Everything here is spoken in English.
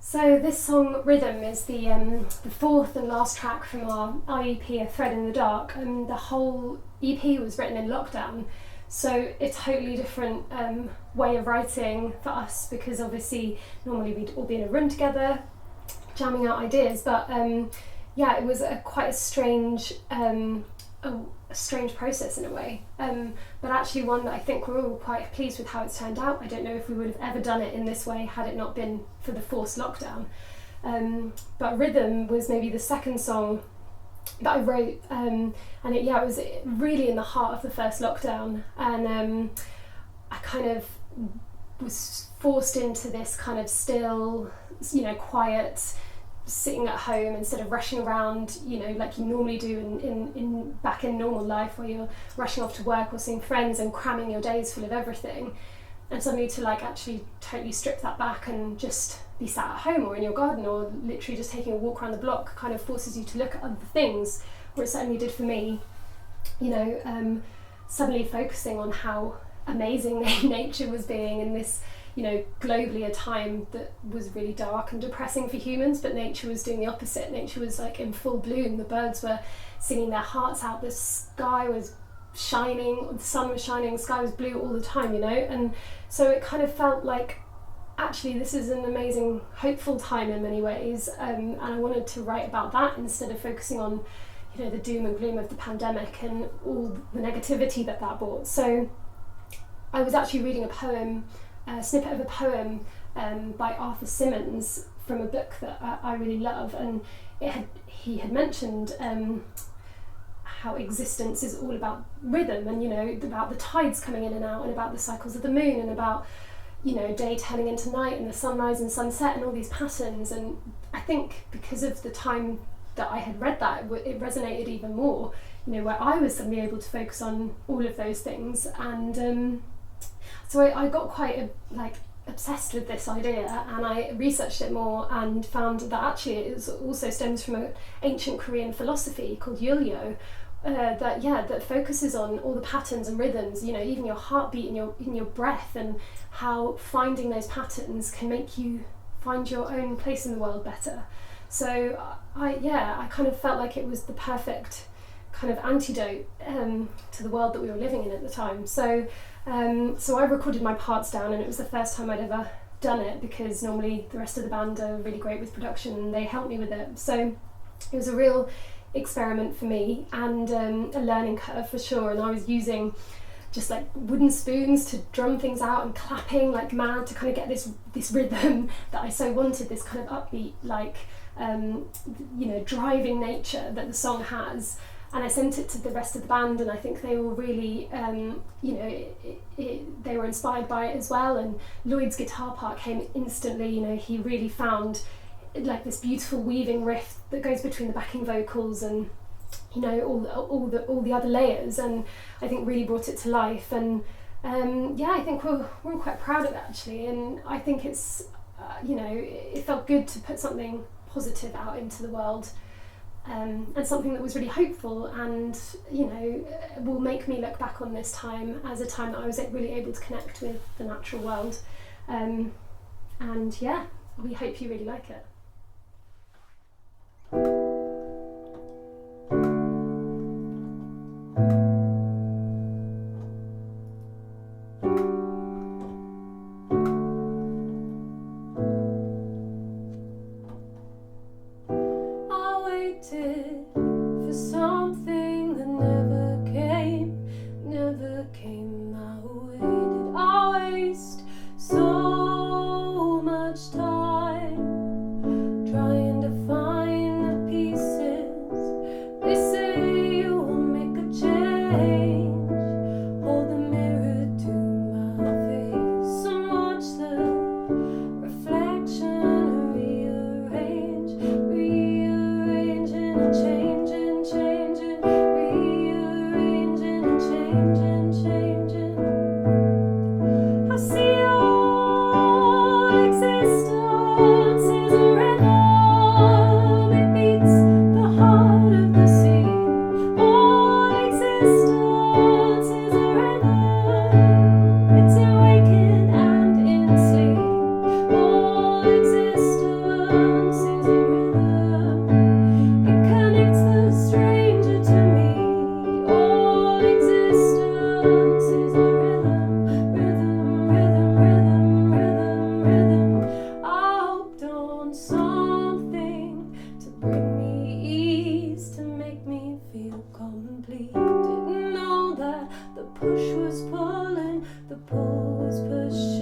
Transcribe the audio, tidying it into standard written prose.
So this song, Rhythm, is the fourth and last track from our EP, A Thread in the Dark, and the whole EP was written in lockdown. So a totally different way of writing for us, because obviously normally we'd all be in a room together, jamming out ideas, but yeah, it was quite a strange process in a way, but actually one that I think we're all quite pleased with how it's turned out. I don't know if we would have ever done it in this way had it not been for the forced lockdown. But Rhythm was maybe the second song that I wrote, and it was really in the heart of the first lockdown, and I kind of was forced into this kind of still, quiet, sitting at home instead of rushing around, like you normally do in back in normal life, where you're rushing off to work or seeing friends and cramming your days full of everything, and suddenly to actually totally strip that back and just be sat at home or in your garden or literally just taking a walk around the block kind of forces you to look at other things, or it certainly did for me, suddenly focusing on how amazing nature was being in this, globally a time that was really dark and depressing for humans, but nature was doing the opposite. Nature was in full bloom. The birds were singing their hearts out, the sky was shining, the sun was shining, the sky was blue all the time, and so it kind of felt like actually this is an amazing, hopeful time in many ways, and I wanted to write about that instead of focusing on the doom and gloom of the pandemic and all the negativity that brought. So I was actually reading a snippet of a poem by Arthur Symonds from a book that I really love, and he had mentioned how existence is all about rhythm, and about the tides coming in and out, and about the cycles of the moon, and about day turning into night, and the sunrise and sunset, and all these patterns. And I think because of the time that I had read that, it resonated even more, where I was suddenly able to focus on all of those things. And so I got quite obsessed with this idea, and I researched it more and found that actually it also stems from an ancient Korean philosophy called Yulyo, that focuses on all the patterns and rhythms, even your heartbeat and your breath, and how finding those patterns can make you find your own place in the world better. So I kind of felt like it was the perfect kind of antidote to the world that we were living in at the time. So I recorded my parts down, and it was the first time I'd ever done it, because normally the rest of the band are really great with production and they helped me with it. So it was a real experiment for me, and a learning curve for sure. And I was using just wooden spoons to drum things out and clapping like mad to kind of get this rhythm that I so wanted, this kind of upbeat, driving nature that the song has. And I sent it to the rest of the band, and I think they were really, they were inspired by it as well. And Lloyd's guitar part came instantly. He really found this beautiful weaving riff that goes between the backing vocals and all the other layers, and I think really brought it to life. And I think we're all quite proud of it actually. And I think it's it felt good to put something positive out into the world. And something that was really hopeful, and will make me look back on this time as a time that I was really able to connect with the natural world, and we hope you really like it. For something that never came. I waited. I waste so much time trying to find the pieces. They say you will make a change. Hold the mirror to my face and watch the reflection rearrange and changing, rearranging and changing. I see all existence is a rhythm. It beats the heart of the sea. All existence is a rhythm. It's in waking and in sleep. All existence. is a rhythm, rhythm, rhythm, rhythm, rhythm, rhythm. I hoped on something to bring me ease, to make me feel complete. Didn't know that the push was pulling, the pull was pushing.